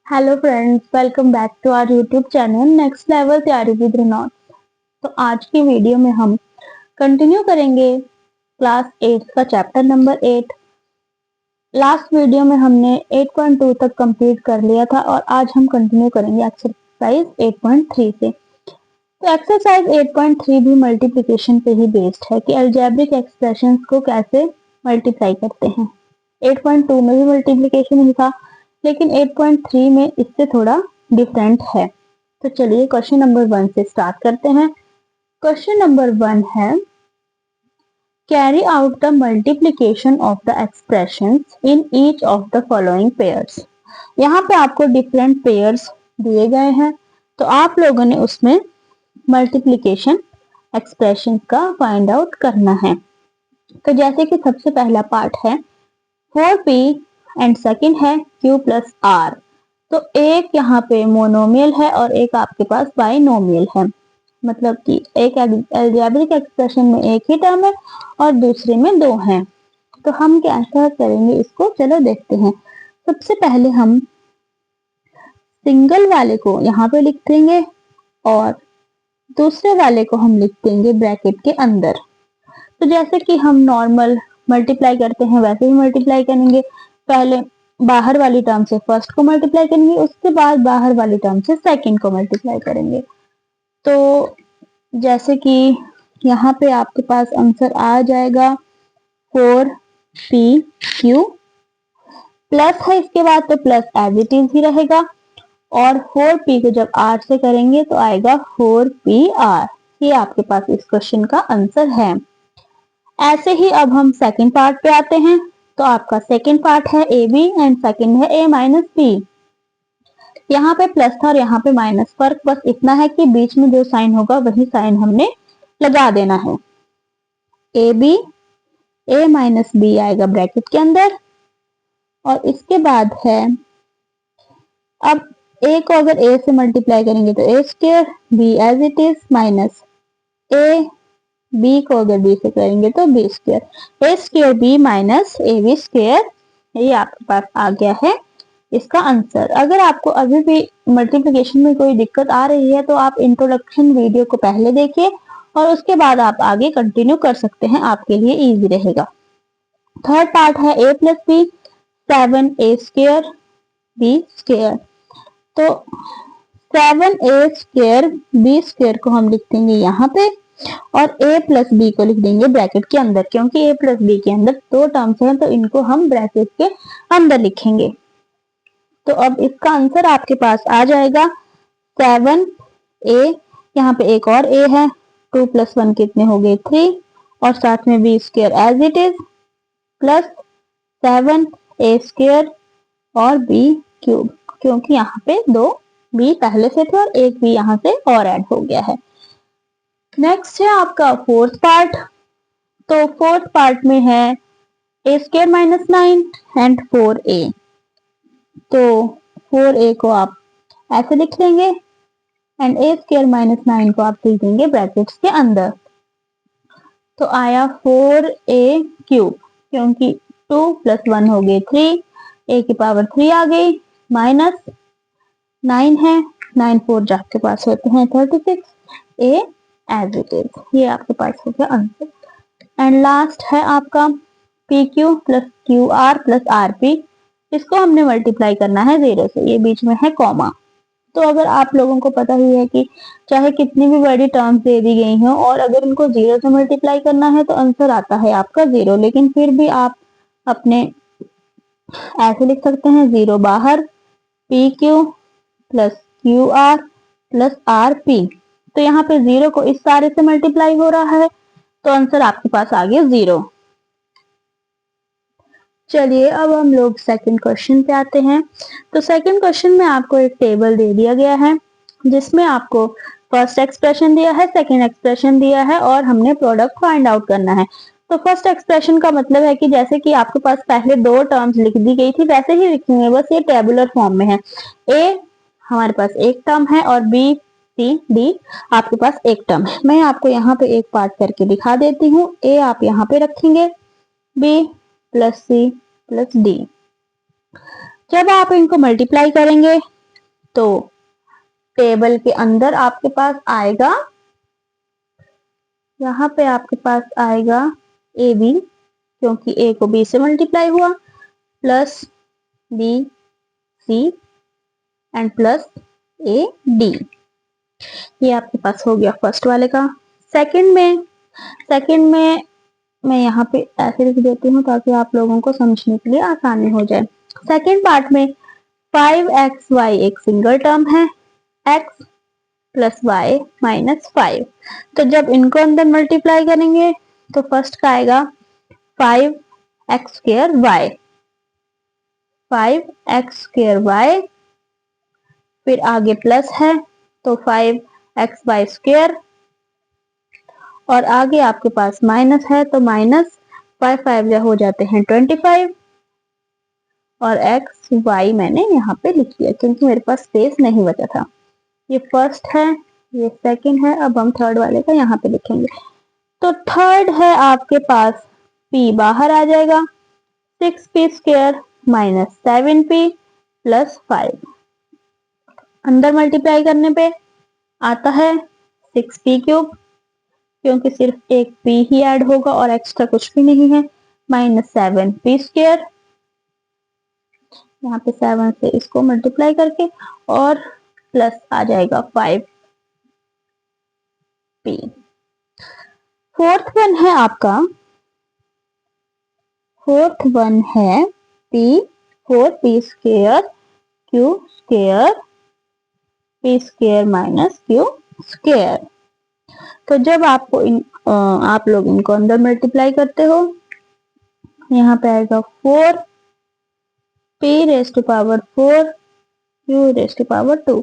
Hello friends, welcome back to our YouTube channel next level तैयारी with रेनॉट। तो आज की वीडियो में हम कंटिन्यू करेंगे क्लास 8 का चैप्टर नंबर 8। लास्ट वीडियो में हमने 8.2 तक कंप्लीट कर लिया था और आज हम कंटिन्यू करेंगे एक्सरसाइज 8.3 से। तो एक्सरसाइज 8.3 भी मल्टीप्लिकेशन पे ही बेस्ड है कि अलजेब्रिक एक्सप्रेशंस को कैसे मल्टीप्लाई करते हैं। 8.2 में भी मल्टीप्लिकेशन ही था, लेकिन 8.3 में इससे थोड़ा डिफरेंट है। तो चलिए क्वेश्चन नंबर 1 से स्टार्ट करते हैं। क्वेश्चन नंबर 1 है carry out the multiplication of the expressions in each of the following pairs. यहाँ पे आपको डिफरेंट पेयर्स दिए गए हैं, तो आप लोगों ने उसमें मल्टीप्लिकेशन एक्सप्रेशन का फाइंड आउट करना है। तो जैसे कि सबसे पहला पार्ट है 4p एंड सेकंड है q प्लस आर। तो एक यहाँ पे मोनोमियल है और एक आपके पास बाइनोमियल है, मतलब कि एक अलजेब्रिक एक्सप्रेशन में एक ही टर्म है और दूसरे में दो हैं। तो हम कैसे करेंगे इसको, चलो देखते हैं। सबसे पहले हम सिंगल वाले को यहाँ पे लिख देंगे और दूसरे वाले को हम लिख देंगे ब्रैकेट के अंदर। तो जैसे कि हम नॉर्मल मल्टीप्लाई करते हैं वैसे ही मल्टीप्लाई करेंगे। पहले बाहर वाली टर्म से फर्स्ट को मल्टीप्लाई करेंगे, उसके बाद बाहर वाली टर्म से सेकंड को मल्टीप्लाई करेंगे। तो जैसे कि यहाँ पे आपके पास आंसर आ जाएगा 4pq प्लस है इसके बाद, तो प्लस एज इट इज ही रहेगा। और 4p को जब r से करेंगे तो आएगा 4pr। ये आपके पास इस क्वेश्चन का आंसर है। ऐसे ही अब हम सेकंड पार्ट पे आते हैं। तो आपका सेकंड पार्ट है ए बी एंड सेकंड है a माइनस बी। यहाँ पे प्लस था और यहाँ पे माइनस, फर्क बस इतना है कि बीच में जो साइन होगा वही साइन हमने लगा देना है। A b a minus b आएगा ब्रैकेट के अंदर और इसके बाद है अब a को अगर a से मल्टीप्लाई करेंगे तो a square, b as it is minus a, b को अगर b से करेंगे तो b square, a square b minus a b square. ये आपके पास आ गया है इसका आंसर। अगर आपको अभी भी मल्टीप्लिकेशन में कोई दिक्कत आ रही है तो आप इंट्रोडक्शन वीडियो को पहले देखिए और उसके बाद आप आगे कंटिन्यू कर सकते हैं, आपके लिए इजी रहेगा। थर्ड पार्ट है a plus b 7a square b square. तो 7a स्क्वायर b स्क्वायर को हम लिख देंगे यहाँ पे और a प्लस बी को लिख देंगे ब्रैकेट के अंदर, क्योंकि a प्लस बी के अंदर दो टर्म्स हैं तो इनको हम ब्रैकेट के अंदर लिखेंगे। तो अब इसका आंसर आपके पास आ जाएगा 7a, यहाँ पे एक और a है, 2 प्लस 1 कितने हो गए 3 और साथ में b square as it is plus 7a square और b क्यूब, क्योंकि यहाँ पे दो b पहले से थे और एक b यहाँ से और ऐड हो गया है। नेक्स्ट है आपका फोर्थ पार्ट। तो फोर्थ पार्ट में है a square minus 9 and 4a। तो 4a को आप ऐसे लिख लेंगे एंड a स्क्वायर माइनस 9 को आप लिख देंगे ब्रैकेट्स के अंदर। तो आया 4a क्यूब, क्योंकि 2 प्लस 1 हो गए 3, a की पावर 3 आ गई, माइनस 9 है, 9 4 जा के पास होते हैं 36, a एज इट इज। ये आपके पास हो गया आंसर। एंड लास्ट है आपका P Q plus Q R plus R P. इसको हमने मल्टीप्लाई करना है 0 से, ये बीच में है कॉमा। तो अगर आप लोगों को पता ही है कि चाहे कितनी भी बड़ी टर्म्स दे दी गई हो और अगर इनको 0 से मल्टीप्लाई करना है तो आंसर आता है आपका 0, लेकिन फिर भी आप अपने ऐसे लिख सकते हैं 0 बाहर, P Q plus Q R plus R P. तो यहाँ पे 0 को इस सारे से मल्टीप्लाई हो रहा है तो आंसर आपके पास आ गया 0। चलिए अब हम लोग सेकंड क्वेश्चन पे आते हैं। तो सेकंड क्वेश्चन में आपको एक टेबल दे दिया गया है जिसमें आपको फर्स्ट एक्सप्रेशन दिया है, सेकंड एक्सप्रेशन दिया है और हमने प्रोडक्ट फाइंड आउट करना है। तो फर्स्ट एक्सप्रेशन का मतलब है कि जैसे कि आपके पास पहले दो टर्म्स लिख दी गई थी वैसे ही लिखेंगे, बस ये टेबुलर फॉर्म में है। ए हमारे पास एक टर्म है और बी सी डी आपके पास एक टर्म है। मैं आपको यहाँ पे एक पार्ट करके दिखा देती हूँ। ए आप यहाँ पे रखेंगे, b plus c plus d. जब आप इनको मल्टीप्लाई करेंगे तो टेबल के अंदर आपके पास आएगा, यहाँ पे आपके पास आएगा ए बी, क्योंकि ए को बी से मल्टीप्लाई हुआ, plus b c and plus a d. ये आपके पास हो गया फर्स्ट वाले का। सेकंड में मैं यहाँ पे ऐसे लिख देती हूँ ताकि आप लोगों को समझने के लिए आसानी हो जाए। सेकंड पार्ट में 5xy एक सिंगल टर्म है, x प्लस वाई माइनस 5। तो जब इनको अंदर मल्टीप्लाई करेंगे तो फर्स्ट का आएगा 5x square Y, 5x square Y, फिर आगे प्लस है तो 5xy स्क्वायर, और आगे आपके पास माइनस है तो माइनस 5 हो जाते हैं 25, और x y मैंने यहाँ पे लिख दिया क्योंकि मेरे पास स्पेस नहीं बचा था। ये फर्स्ट है, ये सेकंड है, अब हम थर्ड वाले का यहाँ पे लिखेंगे। तो थर्ड है आपके पास p बाहर आ जाएगा, 6p square minus 7p plus 5, अंदर मल्टीप्लाई करने पे आता है 6p क्यूब, क्योंकि सिर्फ एक p ही ऐड होगा और एक्स्ट्रा कुछ भी नहीं है, माइनस 7p स्क्वायर, यहाँ पे 7 से इसको मल्टीप्लाई करके, और प्लस आ जाएगा 5p। फोर्थ वन है आपका, फोर्थ वन है p, 4p square q square p square minus q square. तो जब आपको आप लोग इनको अंदर मल्टीप्लाई करते हो, यहाँ पे आएगा 4 p raise to power 4 q raise to power 2,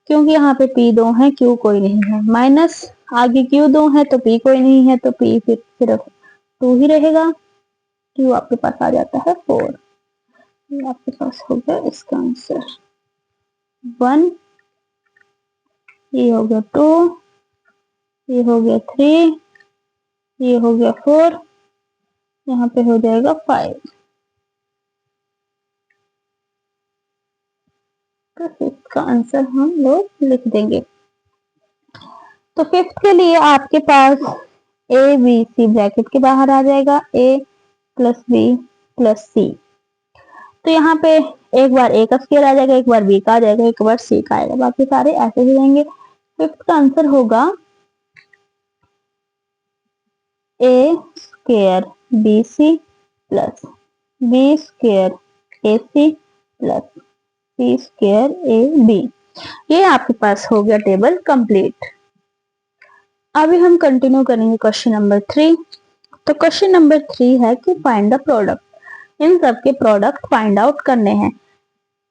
क्योंकि यहाँ पे p 2 है q कोई नहीं है, माइनस आगे q 2 है तो p कोई नहीं है तो p फिर सिर्फ 2 ही रहेगा, q आपके पास आ जाता है 4। ये आपके पास हो गया इसका आंसर 1, ये हो गया 2, ये हो गया 3, ये हो गया 4, यहाँ पे हो जाएगा 5। तो फिफ्थ का आंसर हम लोग लिख देंगे। तो फिफ्थ के लिए आपके पास ए बी सी ब्रैकेट के बाहर आ जाएगा, a प्लस बी प्लस सी। तो यहाँ पे एक बार ए का स्क्वायर आ जाएगा, एक बार बी का आ जाएगा, एक बार सी का आएगा, बाकी सारे ऐसे ही रहेंगे। फिफ्थ का आंसर होगा A square B C plus B square A C plus C square A B. ये आपके पास हो गया टेबल कंप्लीट। अभी हम कंटिन्यू करेंगे क्वेश्चन नंबर 3। तो क्वेश्चन नंबर 3 है कि फाइंड द प्रोडक्ट, इन सब के प्रोडक्ट फाइंड आउट करने हैं।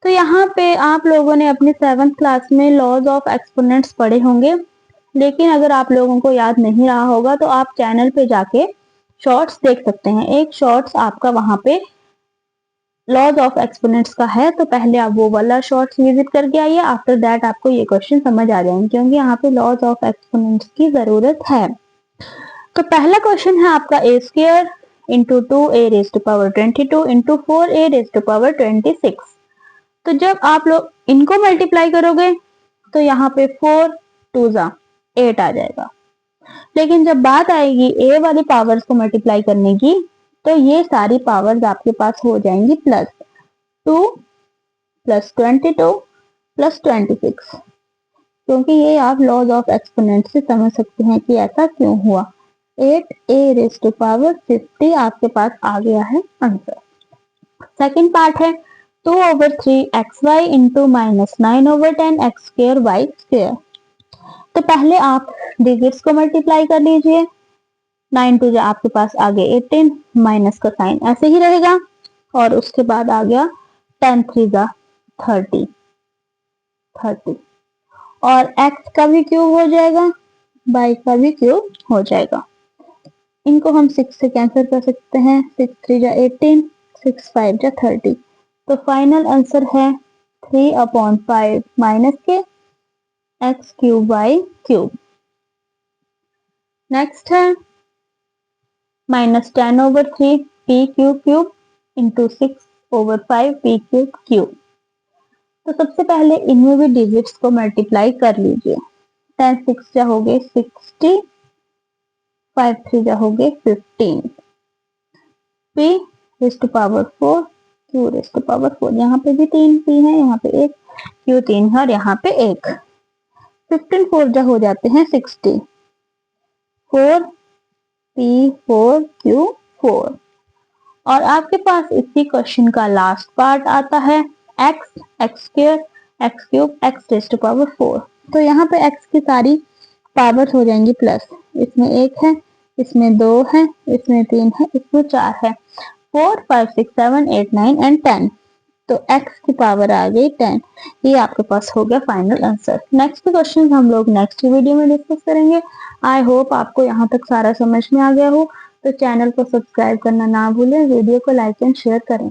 तो यहाँ पे आप लोगों ने अपनी 7th क्लास में लॉज ऑफ एक्सपोनेंट्स पढ़े होंगे, लेकिन अगर आप लोगों को याद नहीं रहा होगा तो आप चैनल पे जाके शॉर्ट्स देख सकते हैं। एक शॉर्ट्स आपका वहां पे लॉज ऑफ एक्सपोनेंट्स का है, तो पहले आप वो वाला शॉर्ट्स विजिट करके आइए, आफ्टर दैट आपको ये क्वेश्चन समझ आ जाएंगे, क्योंकि यहाँ पे लॉज ऑफ एक्सपोनेंट्स की जरूरत है। तो पहला क्वेश्चन है आपका A square into 2a raise to power 22 into 4a raise to power 26। तो जब आप लोग इनको मल्टीप्लाई करोगे तो यहाँ पे 4 2 जा 8 आ जाएगा, लेकिन जब बात आएगी ए वाली पावर्स को मल्टीप्लाई करने की तो ये सारी पावर्स आपके पास हो जाएंगी प्लस 2 प्लस 22 प्लस 26, क्योंकि ये आप लॉज ऑफ एक्सपोनेंट से समझ सकते हैं कि ऐसा क्यों हुआ। 8a रेज टू पावर 50 आपके पास आ गया है आंसर। सेकंड पार्ट है 2/3xy into minus 9/10x square y square. तो पहले आप डिजिट्स को मल्टीप्लाई कर लीजिए, 9 टू आपके पास आगे 18, माइनस का साइन ऐसे ही रहेगा, और उसके बाद आ गया 10 3 जा 30, और x का भी क्यूब हो जाएगा, y का भी क्यूब हो जाएगा। इनको हम 6 से कैंसिल कर सकते हैं, 6 3 जा 18, 6 5 जा 30। तो फाइनल आंसर है 3/5 माइनस के x cube y cube. Next है -10/3 p cube cube into 6/5 p cube cube. तो सबसे पहले इनमें भी डिजिट्स को मल्टीप्लाई कर लीजिए। 10 6 जा हो गए 60, 5 3 जा हो गए 15, p raise to power 4, q raise to power 4। यहाँ पे भी 3 p है, यहाँ पे एक q 3 है और यहाँ पे एक। 15 4 जा हो जाते हैं 60, 4 p 4 q 4। और आपके पास इसी क्वेश्चन का लास्ट पार्ट आता है x, x square, x cube, x raise to power 4। तो यहाँ पे x की सारी पावर्स हो जाएंगी प्लस। इसमें 1 है, इसमें 2 है, इसमें 3 है, इसमें 4 है। 4 5 6 7 8 9 एंड 10। तो x की पावर आ गई 10। ये आपके पास हो गया फाइनल आंसर। नेक्स्ट क्वेश्चन हम लोग नेक्स्ट वीडियो में डिस्कस करेंगे। आई होप आपको यहाँ तक सारा समझ में आ गया हो। तो चैनल को सब्सक्राइब करना ना भूलें, वीडियो को लाइक एंड शेयर करें।